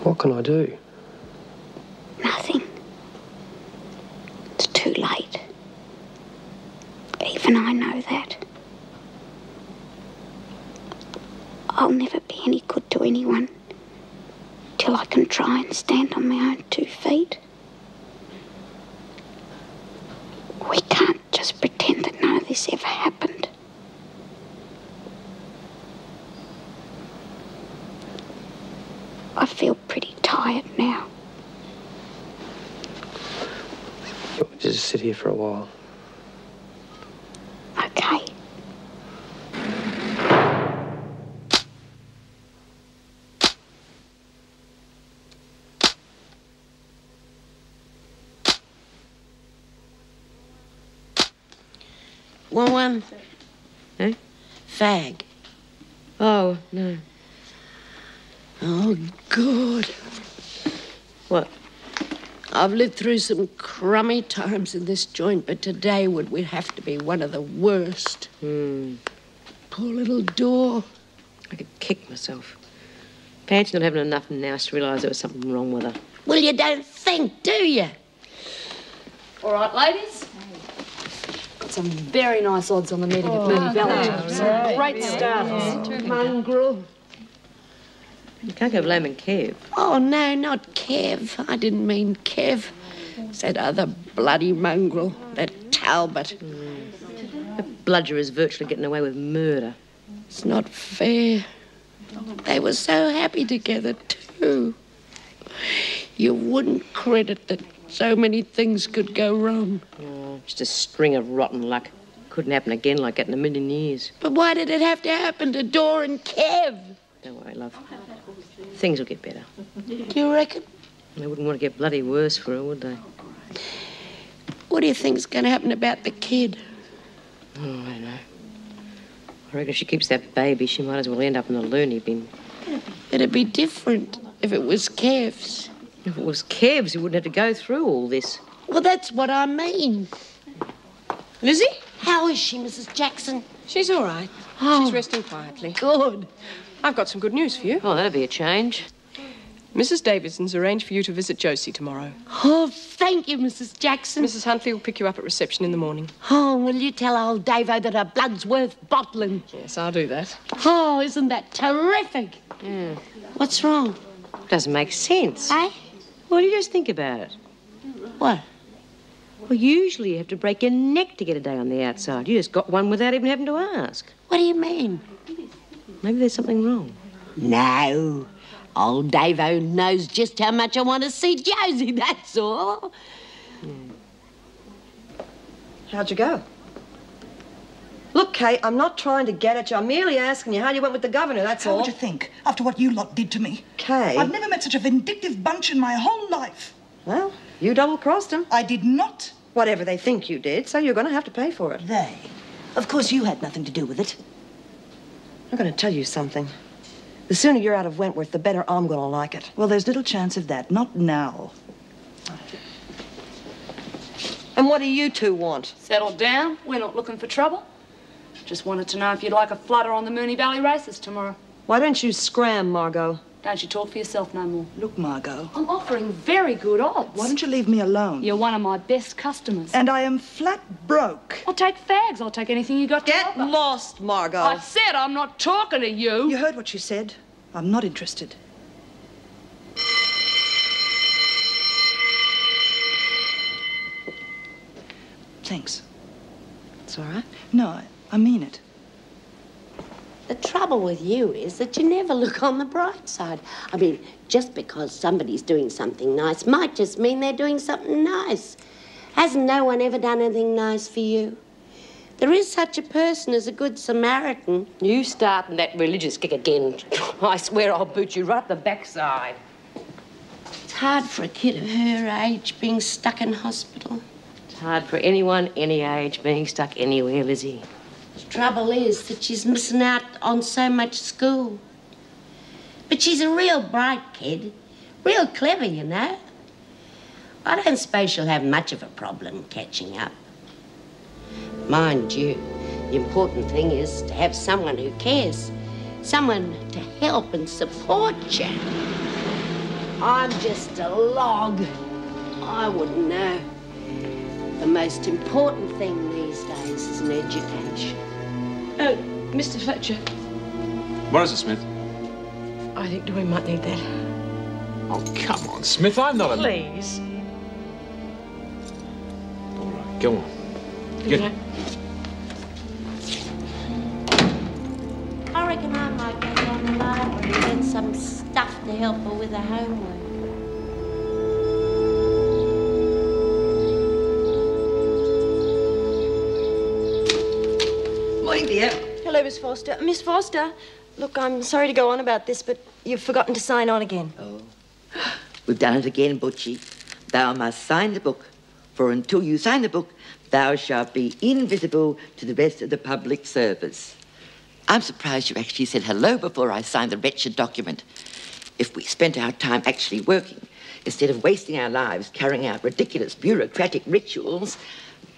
What can I do? Nothing. It's too late. Even I know that. I'll never be any good to anyone till I can try and stand on my own 2 feet. We can't just pretend that none of this ever happened. I feel pretty tired now. You want to just sit here for a while? Okay. Want one? Eh? Fag. Oh, no. Oh, good. What? I've lived through some crummy times in this joint, but today would have to be one of the worst. Poor little door. I could kick myself. Pan's not having enough now to realise there was something wrong with her. Well, you don't think, do you? All right, ladies. Got some very nice odds on the meeting at Mooney Valley. Some great starters. Mongrel. You can't go blaming Kev. Oh, no, not Kev. I didn't mean Kev. It's that other bloody mongrel, that Talbot. That bludger is virtually getting away with murder. It's not fair. They were so happy together, too. You wouldn't credit that so many things could go wrong. Oh, just a string of rotten luck. Couldn't happen again like that in a million years. But why did it have to happen to Dor and Kev? Don't worry, love. Things will get better. Do you reckon? They wouldn't want to get bloody worse for her, would they? What do you think's going to happen about the kid? Oh, I don't know. I reckon if she keeps that baby, she might as well end up in the loony bin. It'd be different if it was Kev's. If it was Kev's, he wouldn't have to go through all this. Well, that's what I mean. Lizzie? How is she, Mrs. Jackson? She's all right. Oh. She's resting quietly. Good. I've got some good news for you. Oh, that'll be a change. Mrs. Davidson's arranged for you to visit Josie tomorrow. Oh, thank you, Mrs. Jackson. Mrs. Huntley will pick you up at reception in the morning. Oh, will you tell old Davo that her blood's worth bottling? Yes, I'll do that. Oh, isn't that terrific? Yeah. What's wrong? Doesn't make sense. Eh? Well, you just think about it. What? Well, usually you have to break your neck to get a day on the outside. You just got one without even having to ask. What do you mean? Maybe there's something wrong. No. Old Davo knows just how much I want to see Josie, that's all. How'd you go? Look, Kate, I'm not trying to get at you. I'm merely asking you how you went with the governor, that's all. How would you think, after what you lot did to me? Kate. I've never met such a vindictive bunch in my whole life. Well, you double-crossed him. I did not. Whatever they think you did, so you're going to have to pay for it. They? Of course you had nothing to do with it. I'm going to tell you something. The sooner you're out of Wentworth, the better I'm going to like it. Well, there's little chance of that. Not now. And what do you two want? Settle down. We're not looking for trouble. Just wanted to know if you'd like a flutter on the Mooney Valley races tomorrow. Why don't you scram, Margo? Don't you talk for yourself no more. Look, Margo. I'm offering very good odds. Why don't you leave me alone? You're one of my best customers. And I am flat broke. I'll take fags. I'll take anything you got to Get offer. lost, Margo. I said I'm not talking to you. You heard what she said. I'm not interested. Thanks. It's all right. No, I mean it. The trouble with you is that you never look on the bright side. I mean, just because somebody's doing something nice might just mean they're doing something nice. Hasn't no one ever done anything nice for you? There is such a person as a good Samaritan. You starting that religious kick again. I swear I'll boot you right the backside. It's hard for a kid of her age being stuck in hospital. It's hard for anyone, any age, being stuck anywhere, Lizzie. The trouble is that she's missing out on so much school. But she's a real bright kid. Real clever, you know. I don't suppose she'll have much of a problem catching up. Mind you, the important thing is to have someone who cares. Someone to help and support you. I'm just a log. I wouldn't know. The most important thing these days is an education. Oh, Mr. Fletcher. What is it, Smith? I think Doreen might need that. Oh, come on, Smith. I'm not a... Please. All right, go on. Get Okay. I reckon I might go down the library and get some stuff to help her with her homework. Morning, dear. Hello, Miss Foster. Miss Foster, look, I'm sorry to go on about this, but you've forgotten to sign on again. Oh. We've done it again, Butchie. Thou must sign the book, for until you sign the book, thou shalt be invisible to the rest of the public service. I'm surprised you actually said hello before I signed the wretched document. If we spent our time actually working, instead of wasting our lives carrying out ridiculous bureaucratic rituals...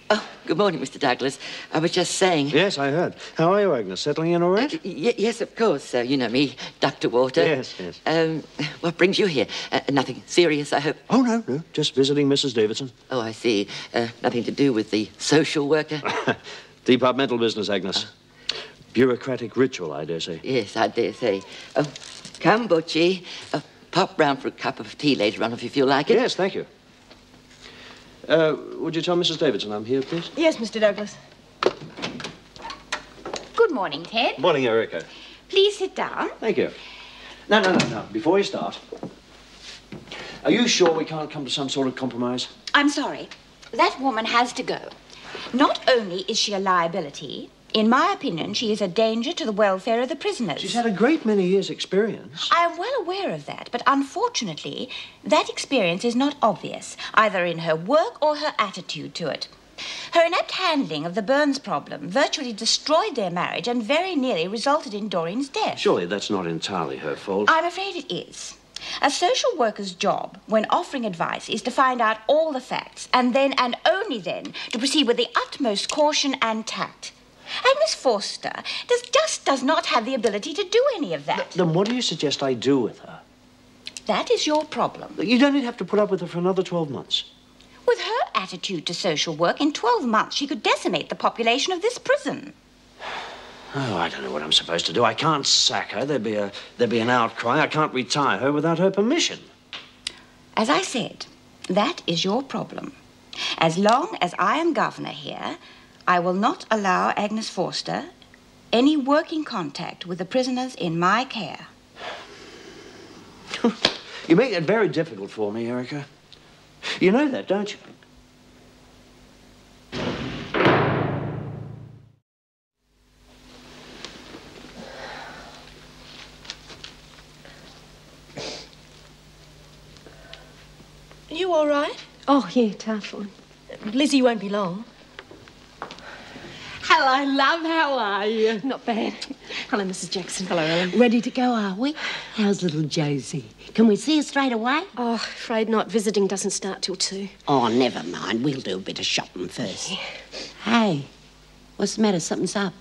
Oh, good morning, Mr. Douglas. I was just saying... Yes, I heard. How are you, Agnes? Settling in all right? Yes, of course. You know me, Dr. Water. Yes, yes. What brings you here? Nothing serious, I hope? Oh, no. Just visiting Mrs. Davidson. Oh, I see. Nothing to do with the social worker? Departmental business, Agnes. Bureaucratic ritual, I dare say. Yes, I dare say. Oh, come, Butchie. Pop round for a cup of tea later on if you feel like it. Yes, thank you. Would you tell Mrs. Davidson I'm here, please? Yes, Mr. Douglas. Good morning, Ted. Morning, Erica. Please sit down. Thank you. No. Before you start, are you sure we can't come to some sort of compromise? I'm sorry. That woman has to go. Not only is she a liability, in my opinion, she is a danger to the welfare of the prisoners. She's had a great many years' experience. I am well aware of that, but unfortunately, that experience is not obvious, either in her work or her attitude to it. Her inept handling of the Burns problem virtually destroyed their marriage and very nearly resulted in Doreen's death. Surely that's not entirely her fault. I'm afraid it is. A social worker's job, when offering advice, is to find out all the facts, and then, and only then, to proceed with the utmost caution and tact. And Miss Forster does not have the ability to do any of that. Then what do you suggest I do with her? That is your problem. You don't even have to put up with her for another 12 months. With her attitude to social work, in 12 months she could decimate the population of this prison. Oh, I don't know what I'm supposed to do. I can't sack her. There'd be an outcry. I can't retire her without her permission. As I said, that is your problem. As long as I am governor here, I will not allow Agnes Forster any working contact with the prisoners in my care. You make it very difficult for me, Erica. You know that, don't you? Are you all right? Oh, yeah, tough one. Lizzie won't be long. Hello, love. How are you? Not bad. Hello, Mrs. Jackson. Hello, Ellen. Ready to go, are we? How's little Josie? Can we see her straight away? Oh, afraid not. Visiting doesn't start till 2. Oh, never mind. We'll do a bit of shopping first. Yeah. Hey, what's the matter? Something's up.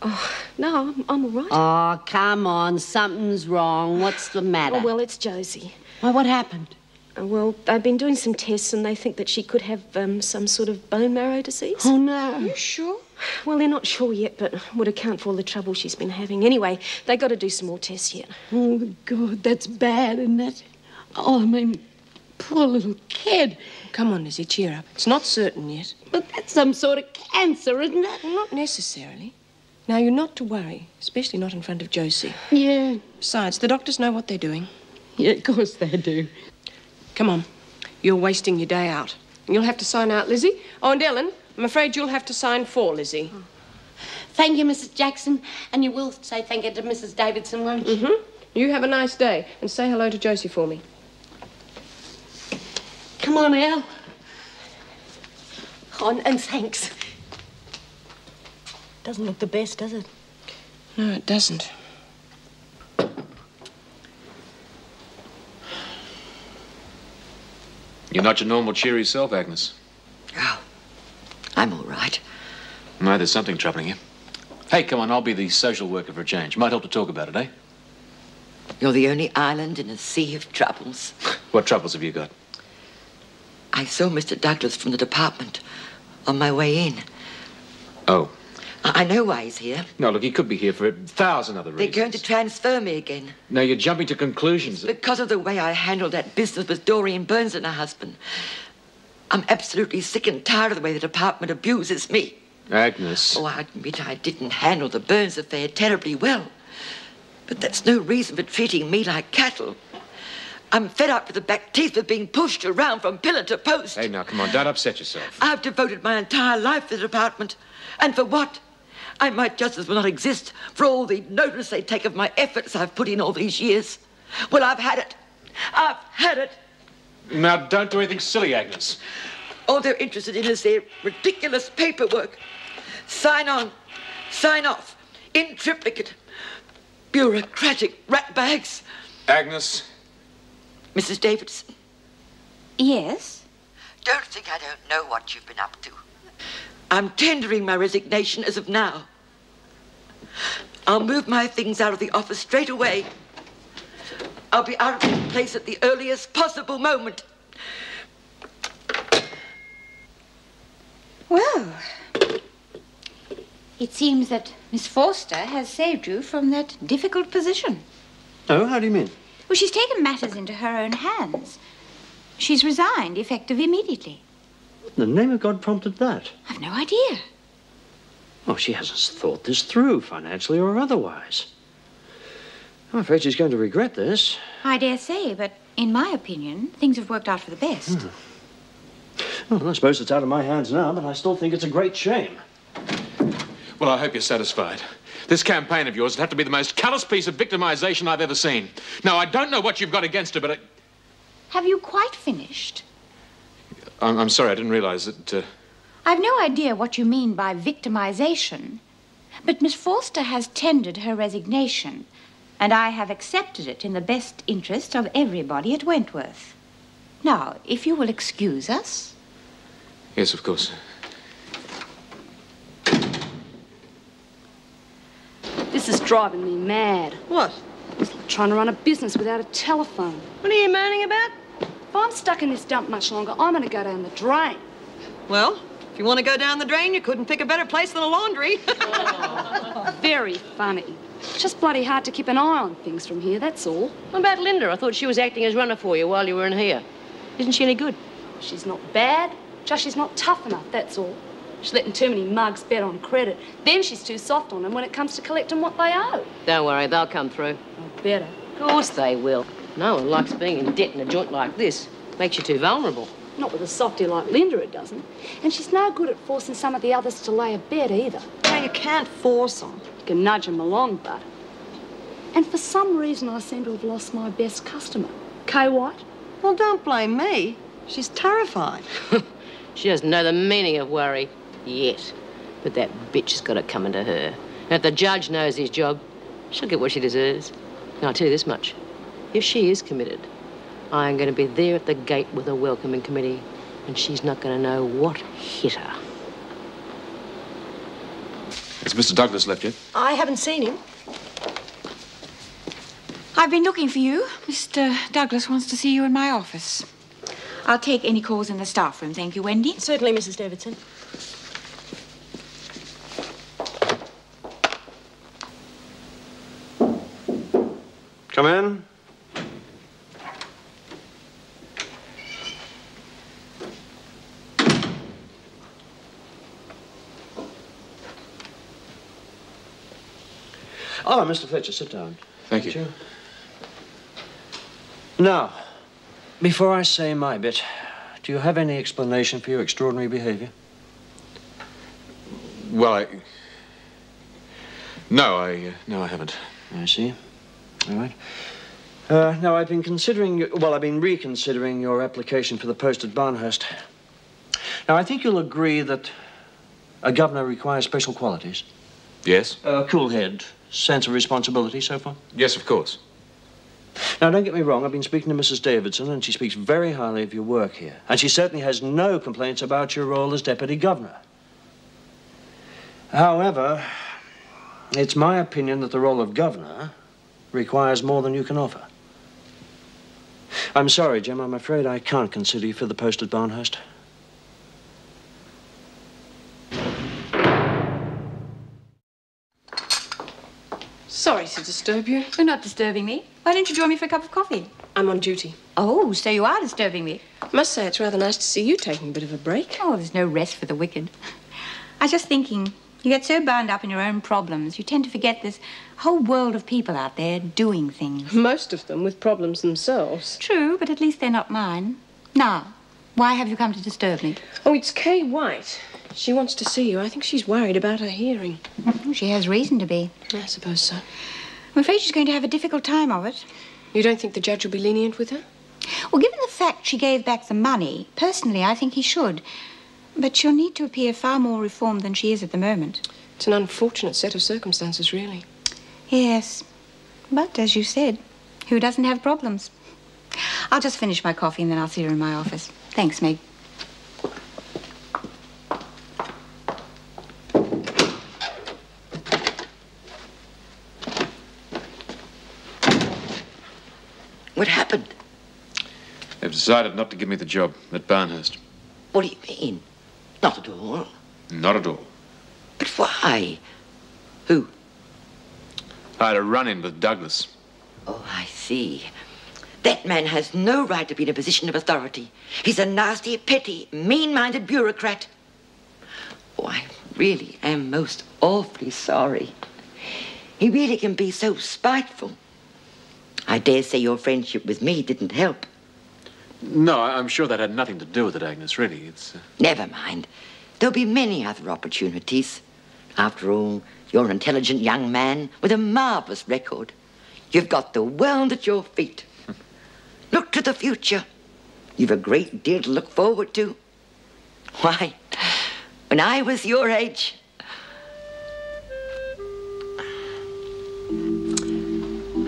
Oh, no, I'm all right. Oh, come on. Something's wrong. What's the matter? Oh, well, it's Josie. Why, what happened? Well, they've been doing some tests and they think that she could have some sort of bone marrow disease. Oh, no. Are you sure? Well, they're not sure yet, but would account for all the trouble she's been having. Anyway, they got to do some more tests yet. Oh, God, that's bad, isn't it? Oh, I mean, poor little kid. Come on, Lizzie, cheer up. It's not certain yet. But that's some sort of cancer, isn't it? Well, not necessarily. Now, you're not to worry, especially not in front of Josie. Yeah. Besides, the doctors know what they're doing. Yeah, of course they do. Come on. You're wasting your day out. You'll have to sign out, Lizzie. Oh, and Ellen, I'm afraid you'll have to sign for Lizzie. Oh. Thank you, Mrs. Jackson. And you will say thank you to Mrs. Davidson, won't you? Mm-hmm. You have a nice day. And say hello to Josie for me. Come on, Elle. Oh, and thanks. Doesn't look the best, does it? No, it doesn't. You're not your normal cheery self, Agnes. Oh, I'm all right. No, there's something troubling you. Hey, come on, I'll be the social worker for a change. Might help to talk about it, eh? You're the only island in a sea of troubles. What troubles have you got? I saw Mr. Douglas from the department on my way in. Oh. I know why he's here. No, look, he could be here for 1,000 other reasons. They're going to transfer me again. No, you're jumping to conclusions. Because of the way I handled that business with Doreen Burns and her husband. I'm absolutely sick and tired of the way the department abuses me. Agnes. Oh, I admit I didn't handle the Burns affair terribly well. But that's no reason for treating me like cattle. I'm fed up with the back teeth of being pushed around from pillar to post. Hey, now, come on, don't upset yourself. I've devoted my entire life to the department. And for what? I might just as well not exist for all the notice they take of my efforts I've put in all these years. Well, I've had it. I've had it. Now, don't do anything silly, Agnes. All they're interested in is their ridiculous paperwork. Sign on, sign off, in triplicate. Bureaucratic ratbags. Agnes. Mrs. Davidson. Yes? Don't think I don't know what you've been up to. I'm tendering my resignation as of now. I'll move my things out of the office straight away. I'll be out of this place at the earliest possible moment. Well, it seems that Miss Forster has saved you from that difficult position. Oh, how do you mean? Well, she's taken matters into her own hands. She's resigned, effective immediately. The name of God prompted that? I've no idea. Oh, she hasn't thought this through, financially or otherwise. I'm afraid she's going to regret this. I dare say, but in my opinion, things have worked out for the best. Well, I suppose it's out of my hands now, but I still think it's a great shame. Well, I hope you're satisfied. This campaign of yours would have to be the most callous piece of victimization I've ever seen. Now, I don't know what you've got against her, but Have you quite finished? I'm sorry, I didn't realize that... I've no idea what you mean by victimization, but Miss Forster has tendered her resignation, and I have accepted it in the best interest of everybody at Wentworth. Now, if you will excuse us... Yes, of course. This is driving me mad. What? It's like trying to run a business without a telephone. What are you moaning about? If I'm stuck in this dump much longer, I'm going to go down the drain. Well, if you want to go down the drain, you couldn't pick a better place than a laundry. Very funny. It's just bloody hard to keep an eye on things from here, that's all. What about Linda? I thought she was acting as runner for you while you were in here. Isn't she any good? She's not bad, just she's not tough enough, that's all. She's letting too many mugs bet on credit. Then she's too soft on them when it comes to collecting what they owe. Don't worry, they'll come through. Oh, better. Of course they will. No one likes being in debt in a joint like this. Makes you too vulnerable. Not with a softy like Linda, it doesn't. And she's no good at forcing some of the others to lay a bet either. Now, you can't force them. You can nudge them along, but... And for some reason, I seem to have lost my best customer. Kay White. Well, don't blame me. She's terrified. She doesn't know the meaning of worry yet. But that bitch has got it coming to her. And if the judge knows his job, she'll get what she deserves. Now, I'll tell you this much. If she is committed, I'm going to be there at the gate with a welcoming committee, and she's not going to know what hit her. Has Mr. Douglas left yet? I haven't seen him. I've been looking for you. Mr. Douglas wants to see you in my office. I'll take any calls in the staff room, thank you, Wendy. Certainly, Mrs. Davidson. Come in. Oh, Mr. Fletcher, sit down. Thank you. Now, before I say my bit, do you have any explanation for your extraordinary behavior? Well, No, I haven't. I see. All right. Now, I've been reconsidering your application for the post at Barnhurst. Now, I think you'll agree that a governor requires special qualities. Yes? Cool head, sense of responsibility, so far? Yes, of course. Now, don't get me wrong. I've been speaking to Mrs. Davidson, and she speaks very highly of your work here. And she certainly has no complaints about your role as deputy governor. However, it's my opinion that the role of governor requires more than you can offer. I'm sorry, Jim. I'm afraid I can't consider you for the post at Barnhurst. Sorry to disturb you. You're not disturbing me. Why don't you join me for a cup of coffee? I'm on duty. Oh, so you are disturbing me. I must say it's rather nice to see you taking a bit of a break. Oh, there's no rest for the wicked. I was just thinking, you get so bound up in your own problems, you tend to forget there's a whole world of people out there doing things. Most of them with problems themselves. True, but at least they're not mine. Now, why have you come to disturb me? Oh, it's Kay White. She wants to see you. I think she's worried about her hearing. She has reason to be. I suppose so. I'm afraid she's going to have a difficult time of it. You don't think the judge will be lenient with her? Well, given the fact she gave back the money, personally, I think he should. But she'll need to appear far more reformed than she is at the moment. It's an unfortunate set of circumstances, really. Yes. But, as you said, who doesn't have problems? I'll just finish my coffee and then I'll see her in my office. Thanks, Meg. What happened? They've decided not to give me the job at Barnhurst. What do you mean? Not at all. Not at all. But why? Who? I had a run-in with Douglas. Oh, I see. That man has no right to be in a position of authority. He's a nasty, petty, mean-minded bureaucrat. Oh, I really am most awfully sorry. He really can be so spiteful. I dare say your friendship with me didn't help. No, I'm sure that had nothing to do with it, Agnes, really. It's... Never mind. There'll be many other opportunities. After all, you're an intelligent young man with a marvellous record. You've got the world at your feet. Look to the future. You've a great deal to look forward to. Why, when I was your age...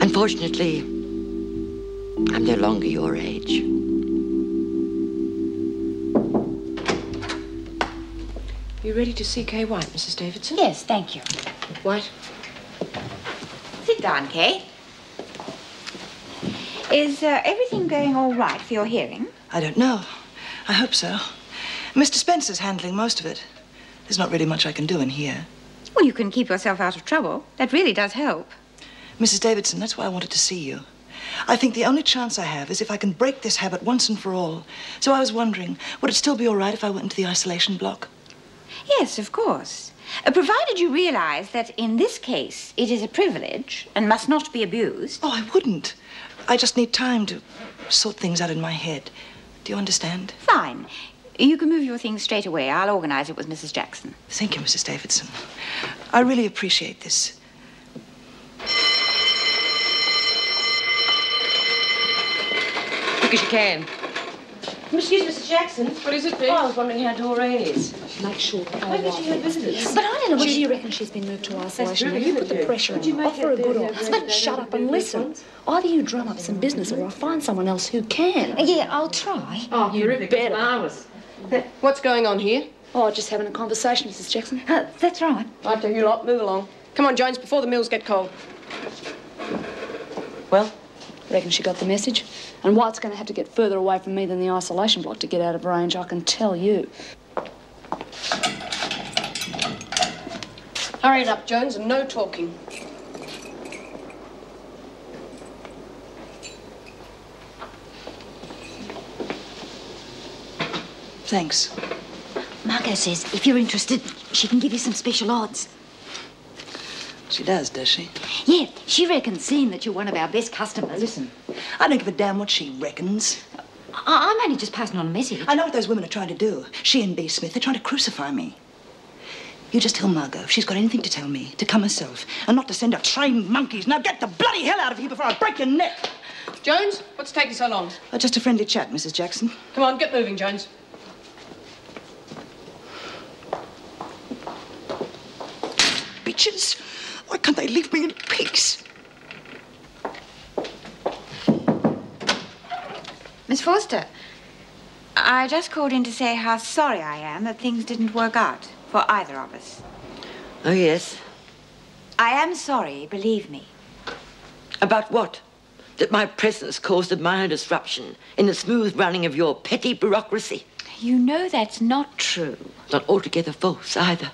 Unfortunately, I'm no longer your age. You ready to see Kay White, Mrs. Davidson? Yes, thank you. White? Sit down, Kay. Is everything going all right for your hearing? I don't know. I hope so. Mr. Spencer's handling most of it. There's not really much I can do in here. Well, you can keep yourself out of trouble. That really does help. Mrs. Davidson, that's why I wanted to see you. I think the only chance I have is if I can break this habit once and for all. So I was wondering, would it still be all right if I went into the isolation block? Yes, of course. Provided you realize that in this case, it is a privilege and must not be abused. Oh, I wouldn't. I just need time to sort things out in my head. Do you understand? Fine. You can move your things straight away. I'll organize it with Mrs. Jackson. Thank you, Mrs. Davidson. I really appreciate this. Quick as you can. Excuse Mrs. Jackson. What is it, please? Oh, I was wondering how Doreen is. Make sure that Maybe she had visitors. But I don't know what you reckon she's been moved to isolation. You put the pressure on her. Offer her good odds. But shut up and listen. Either you drum up some business or I'll find someone else who can. Yeah, I'll try. Oh, you better. Marvellous. What's going on here? Oh, just having a conversation, Mrs. Jackson. That's right. Right, you lot, move along. Come on, Jones, before the mills get cold. Well? Reckon she got the message. And White's going to have to get further away from me than the isolation block to get out of range, I can tell you. Hurry it up, Jones, and no talking. Thanks. Margo says if you're interested, she can give you some special odds. She does she? Yeah, she reckons, seeing that you're one of our best customers. Listen, I don't give a damn what she reckons. I'm only just passing on a message. I know what those women are trying to do. She and B. Smith, they're trying to crucify me. You just tell Margo, if she's got anything to tell me, to come herself, and not to send her trained monkeys. Now get the bloody hell out of here before I break your neck. Jones, what's taking so long? Just a friendly chat, Mrs. Jackson. Come on, get moving, Jones. Bitches! Why can't they leave me in peace? Miss Forster, I just called in to say how sorry I am that things didn't work out for either of us. Oh, yes? I am sorry, believe me. About what? that my presence caused a minor disruption in the smooth running of your petty bureaucracy. You know that's not true. Not altogether false, either.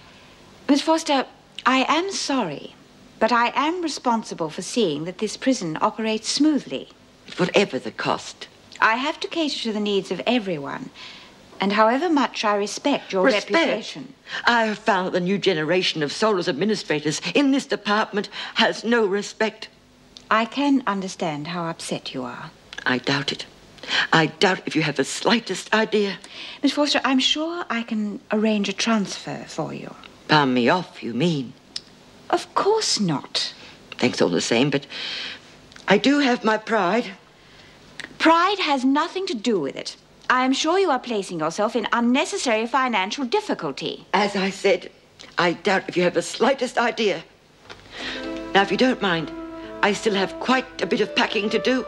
Miss Foster, I am sorry, but I am responsible for seeing that this prison operates smoothly. Whatever the cost. I have to cater to the needs of everyone. And however much I respect your reputation. I have found that the new generation of soulless administrators in this department has no respect. I can understand how upset you are. I doubt it. I doubt if you have the slightest idea. Miss Foster, I'm sure I can arrange a transfer for you. Palm me off, you mean? Of course not. Thanks all the same, but I do have my pride. Pride has nothing to do with it. I am sure you are placing yourself in unnecessary financial difficulty. As I said, I doubt if you have the slightest idea. Now, if you don't mind, I still have quite a bit of packing to do.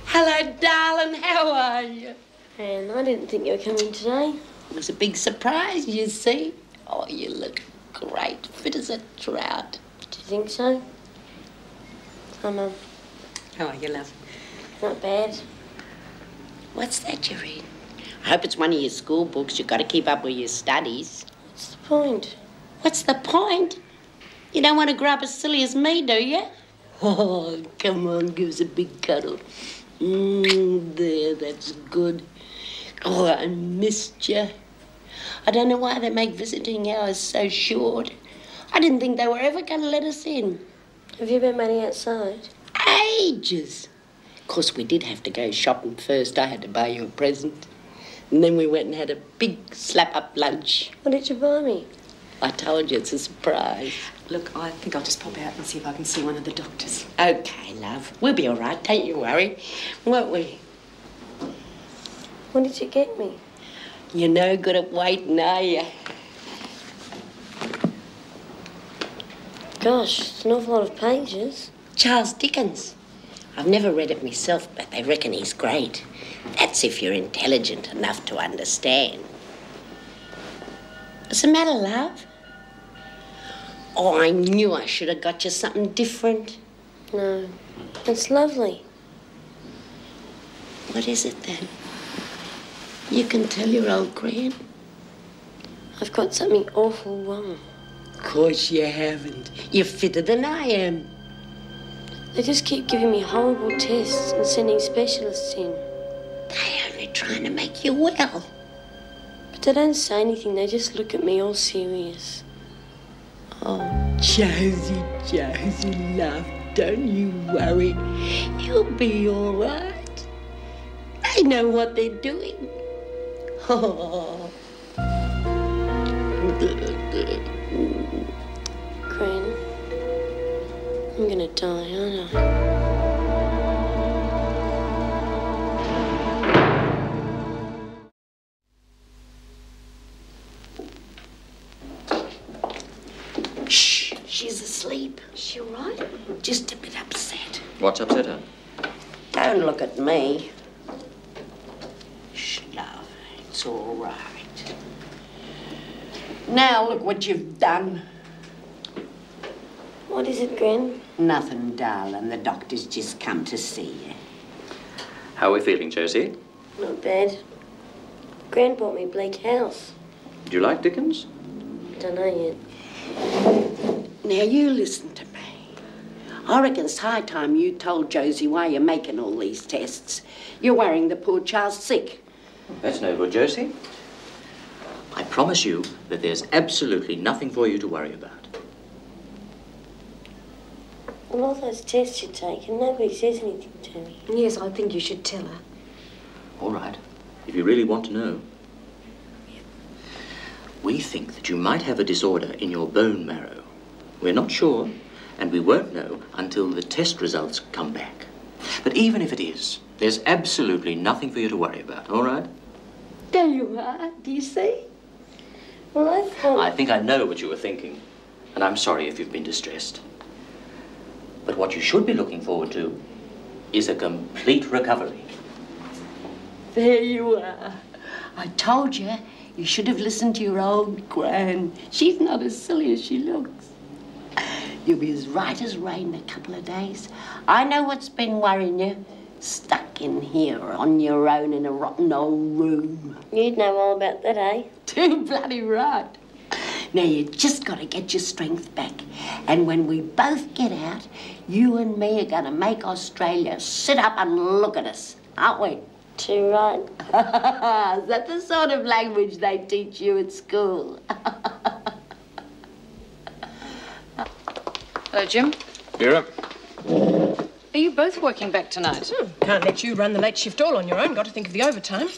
Hello, darling. How are you? And I didn't think you were coming today. It was a big surprise, you see. Oh, you look great, fit as a trout. Do you think so? Hi, Mum. How are you, love? Not bad. What's that you're reading? I hope it's one of your school books. You've got to keep up with your studies. What's the point? What's the point? You don't want to grow up as silly as me, do you? Oh, come on, give us a big cuddle. There, that's good. Oh, I missed you. I don't know why they make visiting hours so short. I didn't think they were ever going to let us in. Have you been waiting outside? Ages. Of course, we did have to go shopping first. I had to buy you a present. And then we went and had a big slap-up lunch. What did you buy me? I told you, it's a surprise. Look, I think I'll just pop out and see if I can see one of the doctors. Okay, love. We'll be all right. Don't you worry. Won't we? What did you get me? You're no good at waiting, are you? Gosh, it's an awful lot of pages. Charles Dickens. I've never read it myself, but they reckon he's great. That's if you're intelligent enough to understand. What's the matter, love? Oh, I knew I should have got you something different. No, it's lovely. What is it, then? You can tell your old gran. I've got something awful wrong. Of course you haven't. You're fitter than I am. They just keep giving me horrible tests and sending specialists in. They're only trying to make you well. But they don't say anything. They just look at me all serious. Oh, Josie, Josie, love, don't you worry. You'll be all right. They know what they're doing. Oh. Gran, I'm gonna die, aren't I? Shh, she's asleep. Is she all right? Just a bit upset. What's upset her? Don't look at me. Shh, love, it's all right. Now look what you've done. What is it, Gran? Nothing, darling. The doctor's just come to see you. How are we feeling, Josie? Not bad. Gran bought me Bleak House. Do you like Dickens? Don't know yet. Now you listen to me. I reckon it's high time you told Josie why you're making all these tests. You're worrying the poor child sick. That's no good, Josie. I promise you that there's absolutely nothing for you to worry about. Well, all those tests you take and nobody says anything to me. Yes, I think you should tell her. All right, if you really want to know. We think that you might have a disorder in your bone marrow. We're not sure, and we won't know until the test results come back. But even if it is, there's absolutely nothing for you to worry about, all right? There you are, do you see? Well, I thought... I think I know what you were thinking, and I'm sorry if you've been distressed. But what you should be looking forward to is a complete recovery. There you are. I told you, you should have listened to your old gran. She's not as silly as she looks. You'll be as right as rain in a couple of days. I know what's been worrying you. Stuck in here on your own in a rotten old room. You'd know all about that, eh? Too bloody right. Now, you just got to get your strength back. And when we both get out, you and me are going to make Australia sit up and look at us, aren't we? Too right. Is that the sort of language they teach you at school? Hello, Jim. Vera? Are you both working back tonight? Can't let you run the late shift all on your own. Got to think of the overtime.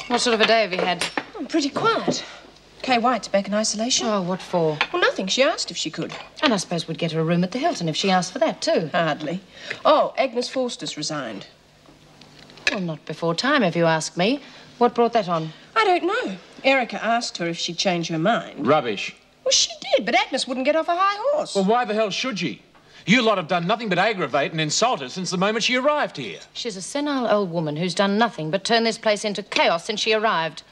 What sort of a day have you had? Oh, pretty quiet. Kay White's back in isolation. Oh, what for? Well, nothing. She asked if she could. And I suppose we'd get her a room at the Hilton if she asked for that, too. Hardly. Oh, Agnes Forster's resigned. Well, not before time, if you ask me. What brought that on? I don't know. Erica asked her if she'd change her mind. Rubbish. Well, she did, but Agnes wouldn't get off a high horse. Well, why the hell should she? You lot have done nothing but aggravate and insult her since the moment she arrived here. She's a senile old woman who's done nothing but turn this place into chaos since she arrived.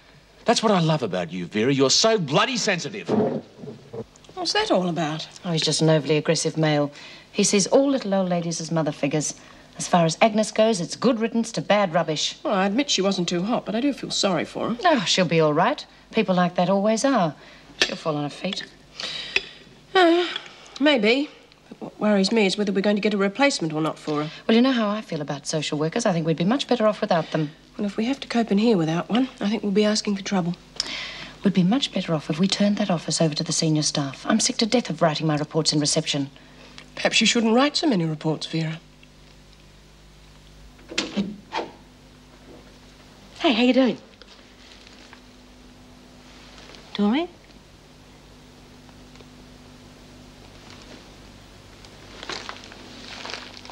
That's what I love about you, Vera. You're so bloody sensitive. What's that all about? Oh, he's just an overly aggressive male. He sees all little old ladies as mother figures. As far as Agnes goes, it's good riddance to bad rubbish. Well, I admit she wasn't too hot, but I do feel sorry for her. Oh, she'll be all right. People like that always are. She'll fall on her feet. Maybe. But what worries me is whether we're going to get a replacement or not for her. Well, you know how I feel about social workers. I think we'd be much better off without them. Well, if we have to cope in here without one, I think we'll be asking for trouble. We'd be much better off if we turned that office over to the senior staff. I'm sick to death of writing my reports in reception. Perhaps you shouldn't write so many reports, Vera. Hey, how you doing? Doreen?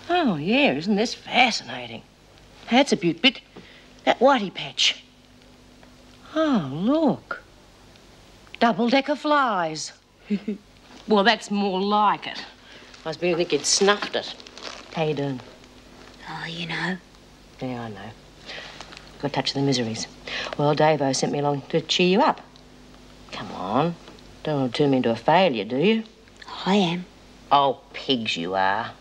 Oh, yeah, isn't this fascinating? That's a beaut bit. That whitey patch. Oh, look. Double-decker flies. Well, that's more like it. I was beginning to think you'd snuffed it. How you doing? Oh, you know. Yeah, I know. Got a touch of the miseries. Well, Davo sent me along to cheer you up. Come on. Don't want to turn me into a failure, do you? I am. Oh, pigs you are.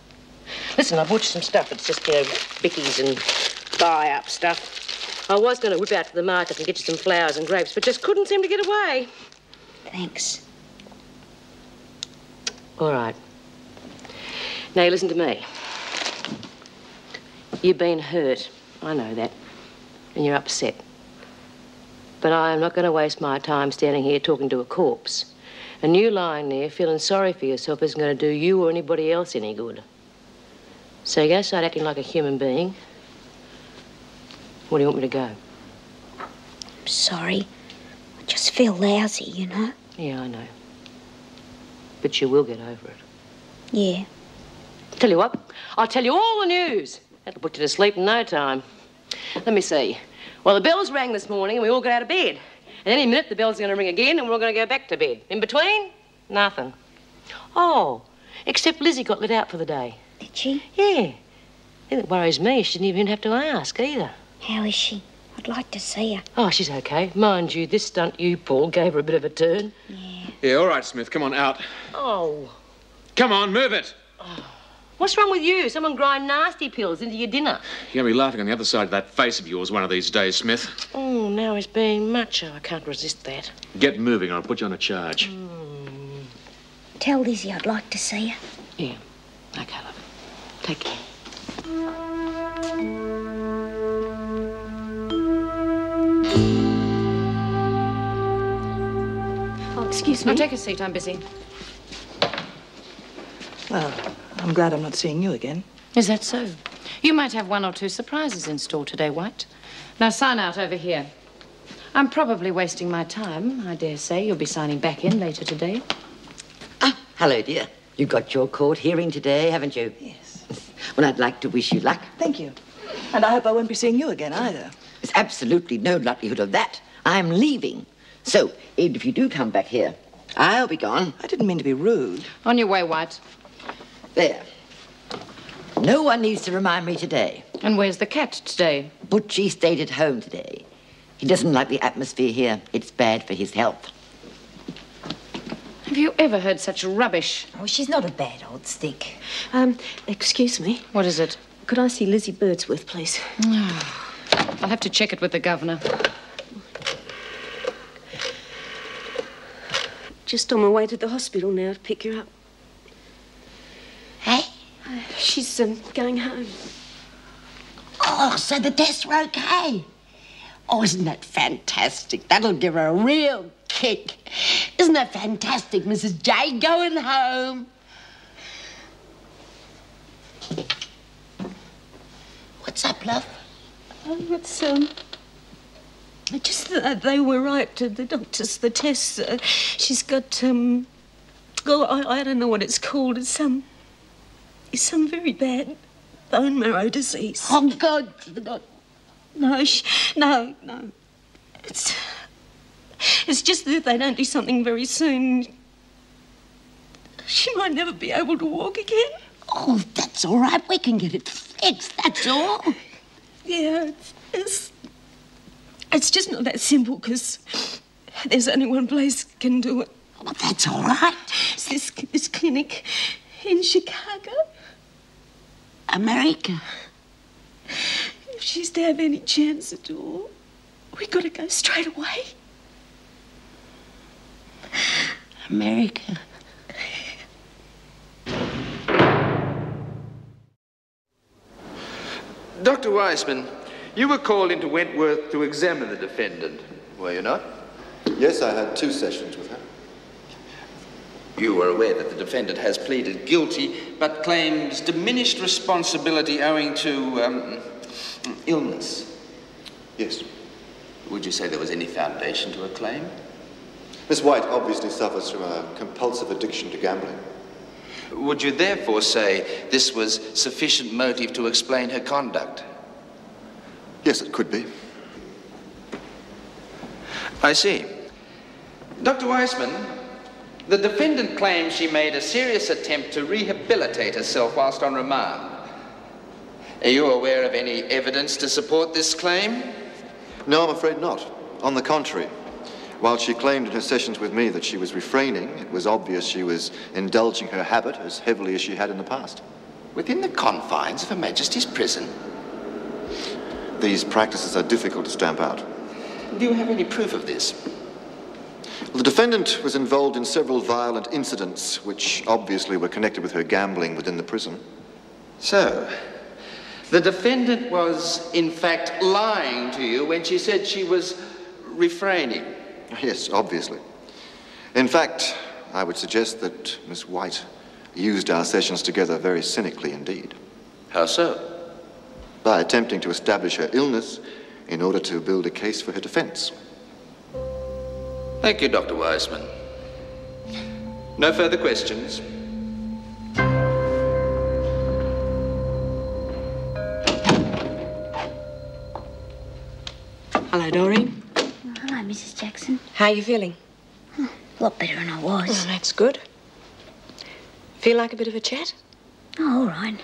Listen, I bought you some stuff. It's just, bickies and buy-up stuff. I was going to whip out to the market and get you some flowers and grapes, but just couldn't seem to get away. Thanks. All right. Now, you listen to me. You've been hurt. I know that. And you're upset. But I am not going to waste my time standing here talking to a corpse. And you lying there feeling sorry for yourself isn't going to do you or anybody else any good. So you go start acting like a human being. Where do you want me to go? I'm sorry. I just feel lousy, you know. Yeah, I know. But you will get over it. Yeah. Tell you what, I'll tell you all the news. That'll put you to sleep in no time. Let me see. Well, the bells rang this morning and we all got out of bed. And any minute the bell's going to ring again and we're all going to go back to bed. In between, nothing. Oh, except Lizzie got let out for the day. Did she? Yeah. The thing that worries me, she didn't even have to ask either. How is she? I'd like to see her. Oh, she's okay. Mind you, this stunt you pulled gave her a bit of a turn. Yeah, all right, Smith. Come on, out. Oh. Come on, move it. What's wrong with you? Someone grind nasty pills into your dinner. You're going to be laughing on the other side of that face of yours one of these days, Smith. Oh, now he's being macho. I can't resist that. Get moving or I'll put you on a charge. Tell Lizzie I'd like to see her. Yeah. Okay, love. Take care. Oh, excuse me. Oh, take a seat. I'm busy. Well, I'm glad I'm not seeing you again. Is that so? You might have one or two surprises in store today, White. Now, sign out over here. I'm probably wasting my time. I dare say you'll be signing back in later today. Ah, hello, dear. You got your court hearing today, haven't you? Yes. Well, I'd like to wish you luck. Thank you. And I hope I won't be seeing you again either. There's absolutely no likelihood of that. I'm leaving. So, even if you do come back here, I'll be gone. I didn't mean to be rude. On your way, White. There. No one needs to remind me today And where's the cat today? Butchie stayed at home today. He doesn't like the atmosphere here. It's bad for his health. Have you ever heard such rubbish? Oh, she's not a bad old stick. Excuse me. What is it? Could I see Lizzie Birdsworth, please? I'll have to check it with the governor. Just on my way to the hospital now to pick her up. Hey? She's going home. Oh, so the tests were okay. Oh, isn't that fantastic? That'll give her a real kick. Isn't that fantastic, Mrs. J, going home? What's up, love? Oh, it's, just that they were right, the doctors, the tests. She's got, oh, I don't know what it's called. It's some very bad bone marrow disease. Oh, God. No. It's just that if they don't do something very soon, she might never be able to walk again. Oh, that's all right. We can get it fixed, that's all. Yeah, it's just not that simple, because there's only one place can do it. Oh, that's all right. It's this clinic in Chicago. America. If she's to have any chance at all, we've got to go straight away. America. Dr. Wiseman, you were called into Wentworth to examine the defendant, were you not? Yes, I had 2 sessions with her. You were aware that the defendant has pleaded guilty, but claims diminished responsibility owing to, illness. Yes. Would you say there was any foundation to her claim? Miss White obviously suffers from a compulsive addiction to gambling. Would you therefore say this was sufficient motive to explain her conduct? Yes, it could be. I see. Dr. Wiseman, the defendant claims she made a serious attempt to rehabilitate herself whilst on remand. Are you aware of any evidence to support this claim? No, I'm afraid not. On the contrary. While she claimed in her sessions with me that she was refraining, it was obvious she was indulging her habit as heavily as she had in the past. Within the confines of Her Majesty's prison? These practices are difficult to stamp out. Do you have any proof of this? Well, the defendant was involved in several violent incidents which obviously were connected with her gambling within the prison. So, the defendant was, in fact, lying to you when she said she was refraining? Yes, obviously. In fact, I would suggest that Miss White used our sessions together very cynically indeed. How so? By attempting to establish her illness in order to build a case for her defense. Thank you, Dr. Wiseman. No further questions? Hello, Doreen. Oh, hello, Mrs. Jackson. How are you feeling? Oh, a lot better than I was. Oh, that's good. Feel like a bit of a chat? Oh, all right.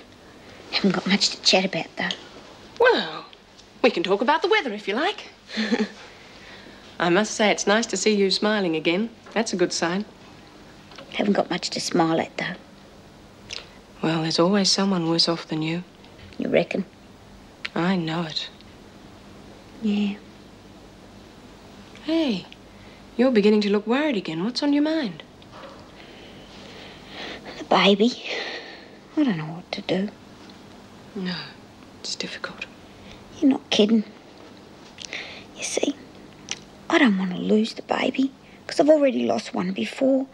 Haven't got much to chat about, though. Well, we can talk about the weather if you like. I must say it's nice to see you smiling again. That's a good sign. Haven't got much to smile at, though. Well, there's always someone worse off than you. You reckon? I know it. Yeah. Hey, you're beginning to look worried again. What's on your mind? The baby. I don't know what to do. No, it's difficult. You're not kidding. You see, I don't want to lose the baby, because I've already lost one before.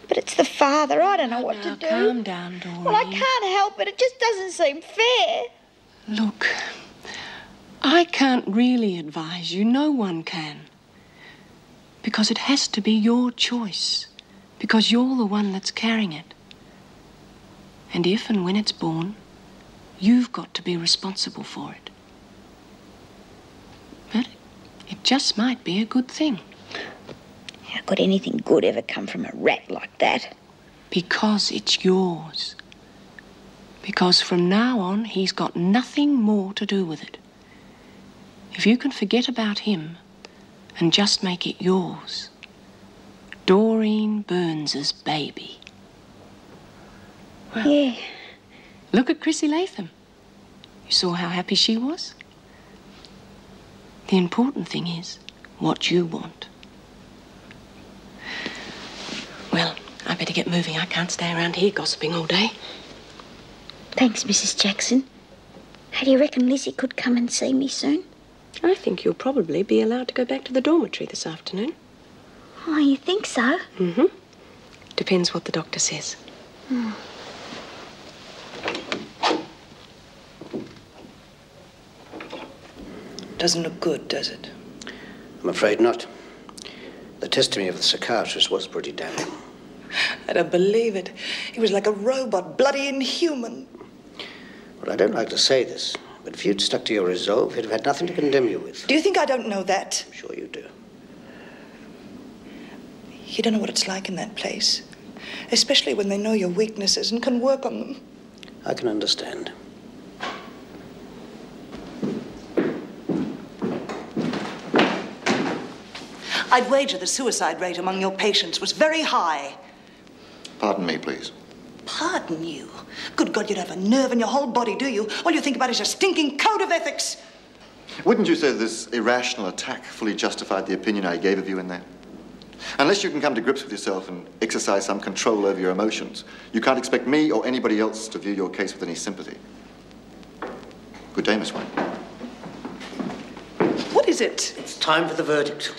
But it's the father. I don't know what to do. Calm down, Doreen. Well, I can't help it. It just doesn't seem fair. Look, I can't really advise you. No one can. Because it has to be your choice. Because you're the one that's carrying it. And if and when it's born, you've got to be responsible for it. But it just might be a good thing. How could anything good ever come from a rat like that? Because it's yours. Because from now on, he's got nothing more to do with it. If you can forget about him and just make it yours, Doreen Burns's baby. Well, Yeah. look at Chrissy Latham. You saw how happy she was? The important thing is what you want. Well, I better get moving. I can't stay around here gossiping all day. Thanks, Mrs. Jackson. How do you reckon Lizzie could come and see me soon? I think you'll probably be allowed to go back to the dormitory this afternoon. Oh, you think so? Mm-hmm. Depends what the doctor says. Hmm. Doesn't look good, does it? I'm afraid not. The testimony of the psychiatrist was pretty damning. I don't believe it. He was like a robot, bloody inhuman. Well, I don't like to say this, but if you'd stuck to your resolve, he'd have had nothing to condemn you with. Do you think I don't know that? I'm sure you do. You don't know what it's like in that place, especially when they know your weaknesses and can work on them. I can understand. I'd wager the suicide rate among your patients was very high. Pardon me, please. Pardon you? Good God, you don't have a nerve in your whole body, do you? All you think about is your stinking code of ethics. Wouldn't you say this irrational attack fully justified the opinion I gave of you in there? Unless you can come to grips with yourself and exercise some control over your emotions, you can't expect me or anybody else to view your case with any sympathy. Good day, Miss White. What is it? It's time for the verdict.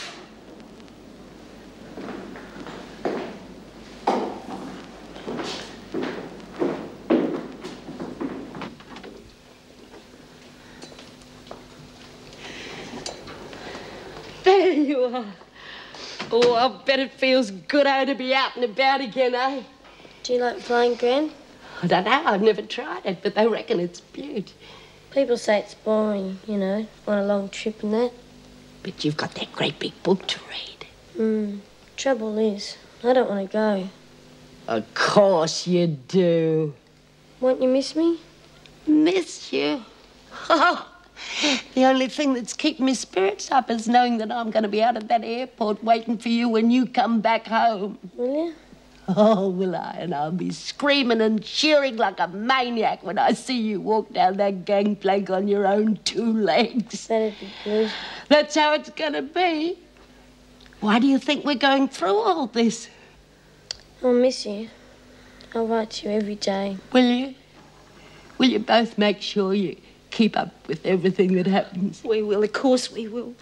There you are. Oh, I bet it feels good to be out and about again, eh? Do you like flying, Gran? I don't know. I've never tried it, but they reckon it's beaut. People say it's boring, you know, on a long trip and that. But you've got that great big book to read. Trouble is, I don't want to go. Of course you do. Won't you miss me? Miss you? The only thing that's keeping my spirits up is knowing that I'm going to be out at that airport waiting for you when you come back home. Will you? Oh, will I? And I'll be screaming and cheering like a maniac when I see you walk down that gangplank on your own two legs. That'd be good. That's how it's going to be. Why do you think we're going through all this? I'll miss you. I'll write to you every day. Will you? Will you both make sure you keep up with everything that happens? We will, of course we will.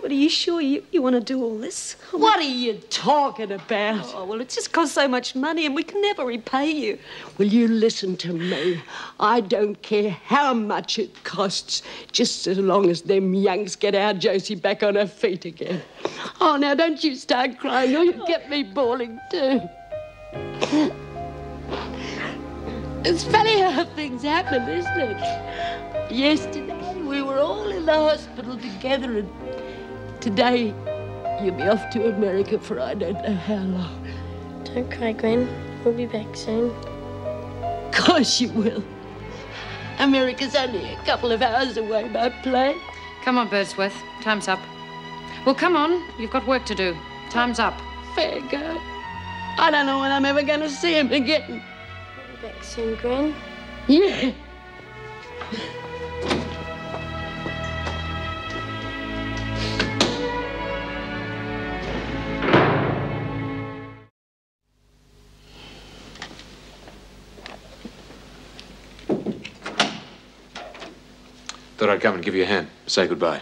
But are you sure you want to do all this? What are you talking about? Oh, well, it just costs so much money and we can never repay you. Will you listen to me? I don't care how much it costs, just as long as them Yanks get our Josie back on her feet again. Oh, now don't you start crying or you'll get me bawling too. It's funny how things happen, isn't it? Yesterday we were all in the hospital together and today you'll be off to America for I don't know how long. Don't cry, Gwen. We'll be back soon. Of course you will. America's only a couple of hours away by plane. Come on, Birdsworth. Time's up. Well, come on. You've got work to do. Time's up. Fair go. I don't know when I'm ever going to see him again. We'll be back soon, Gwen. Yeah. Thought I'd come and give you a hand. Say goodbye.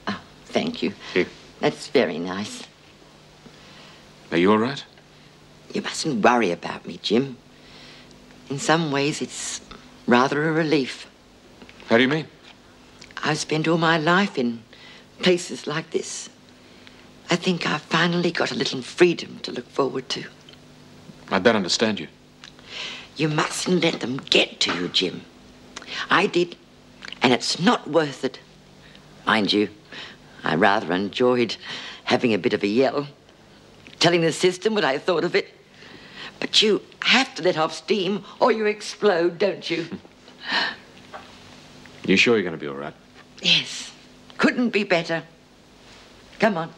Oh, thank you. Here. That's very nice. Are you all right? You mustn't worry about me, Jim. In some ways, it's rather a relief. How do you mean? I've spent all my life in places like this. I think I've finally got a little freedom to look forward to. I don't understand you. You mustn't let them get to you, Jim. I did, and it's not worth it. Mind you, I rather enjoyed having a bit of a yell, telling the system what I thought of it. But you have to let off steam or you explode, don't you? You sure you're going to be all right? Yes. Couldn't be better. Come on.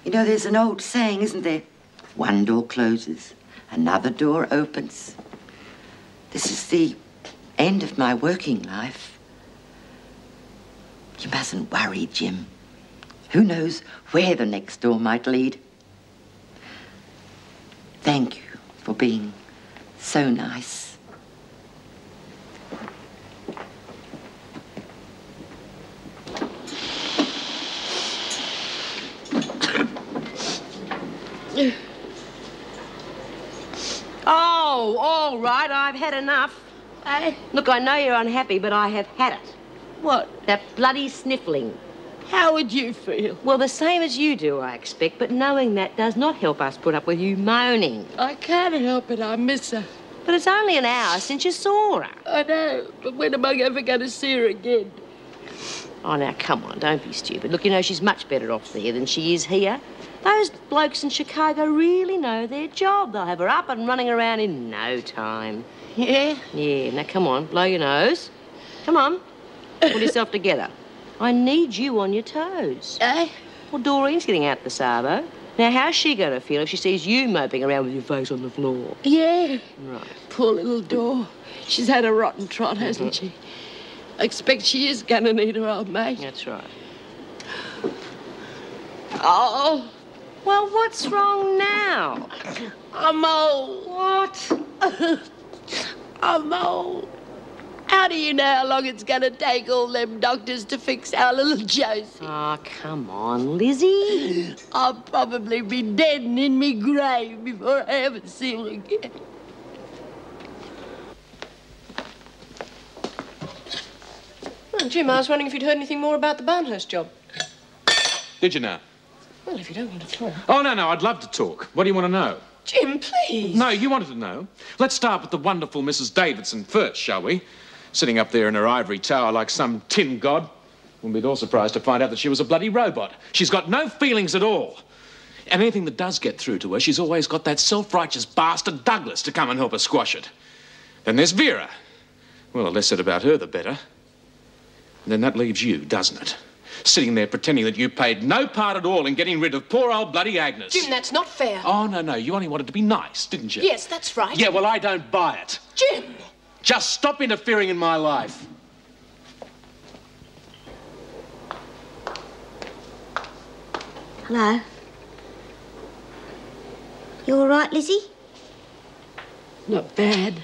You know, there's an old saying, isn't there? One door closes, another door opens. This is the end of my working life. You mustn't worry, Jim. Who knows where the next door might lead? Thank you for being so nice. Oh, all right, I've had enough. Look, I know you're unhappy, but I have had it. What? That bloody sniffling. How would you feel? Well, the same as you do, I expect, but knowing that does not help us put up with you moaning. I can't help it, I miss her. But it's only an hour since you saw her. I know, but when am I ever going to see her again? Oh, now, come on, don't be stupid. Look, you know, she's much better off there than she is here. Those blokes in Chicago really know their job. They'll have her up and running around in no time. Yeah? Yeah, now, come on, blow your nose. Come on, pull yourself together. I need you on your toes. Well, Doreen's getting out the Savo. Now, how's she going to feel if she sees you moping around with your face on the floor? Yeah. Right. Poor little Dor. She's had a rotten trot, hasn't she? I expect she is going to need her old mate. That's right. Oh. Well, what's wrong now? I'm old. What? I'm old. How do you know how long it's going to take all them doctors to fix our little Josie? Oh, come on, Lizzie. I'll probably be dead and in me grave before I ever see her again. Well, Jim, I was wondering if you'd heard anything more about the Barnhurst job. Did you now? Well, if you don't want to talk. Oh, no, I'd love to talk. What do you want to know? Jim, please. No, you wanted to know. Let's start with the wonderful Mrs. Davidson first, shall we? Sitting up there in her ivory tower like some tin god. Wouldn't be at all surprised to find out that she was a bloody robot. She's got no feelings at all. And anything that does get through to her, she's always got that self-righteous bastard Douglas to come and help her squash it. Then there's Vera. Well, the less said about her, the better. And then that leaves you, doesn't it? Sitting there pretending that you played no part at all in getting rid of poor old bloody Agnes. Jim, that's not fair. Oh, no, you only wanted to be nice, didn't you? Yes, that's right. Yeah, well, I don't buy it. Jim! Just stop interfering in my life. Hello? You all right, Lizzie? Not bad.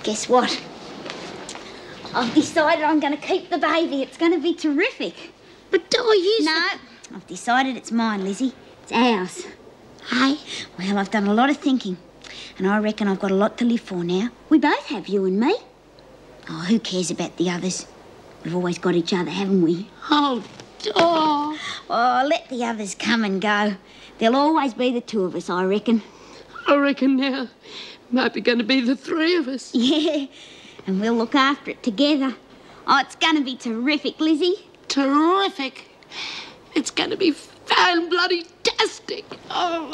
Guess what? I've decided I'm going to keep the baby. It's going to be terrific. But you... No, I've decided it's mine, Lizzie. It's ours. Hey? Well, I've done a lot of thinking, and I reckon I've got a lot to live for now. We both have, you and me. Oh, who cares about the others? We've always got each other, haven't we? Oh. Oh, let the others come and go. There'll always be the two of us, I reckon. I reckon now might be going to be the three of us. Yeah, and we'll look after it together. Oh, it's going to be terrific, Lizzie. Terrific. It's going to be fan-bloody-tastic. Oh.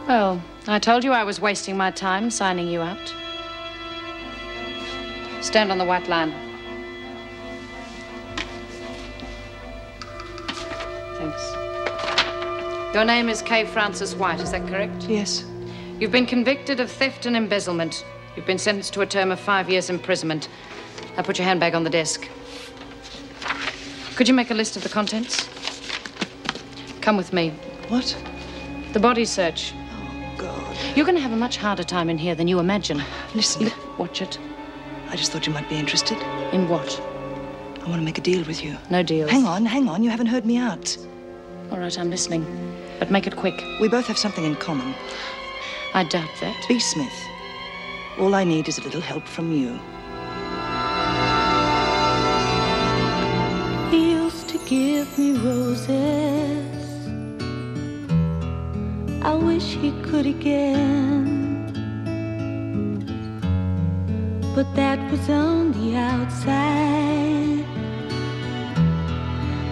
Well, I told you I was wasting my time signing you out. Stand on the white line. Thanks. Your name is Kay Francis White, is that correct? Yes. You've been convicted of theft and embezzlement. You've been sentenced to a term of 5 years imprisonment. Now put your handbag on the desk. Could you make a list of the contents? Come with me. What? The body search. Oh, God. You're going to have a much harder time in here than you imagine. Listen. Watch it. I just thought you might be interested. In what? I want to make a deal with you. No deals. Hang on. You haven't heard me out. All right, I'm listening. But make it quick. We both have something in common. I doubt that. B. Smith. All I need is a little help from you. He used to give me roses. I wish he could again. But that was on the outside.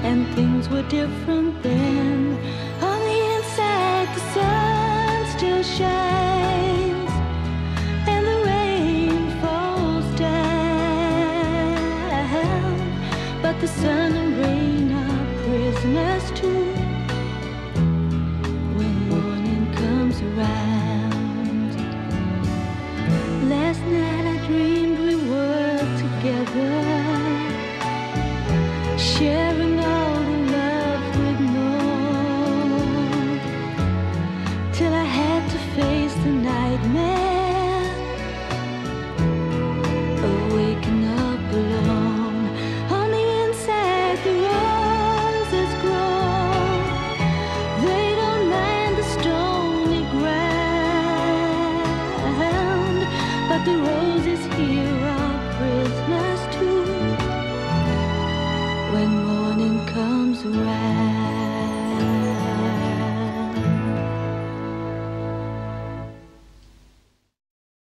and things were different then.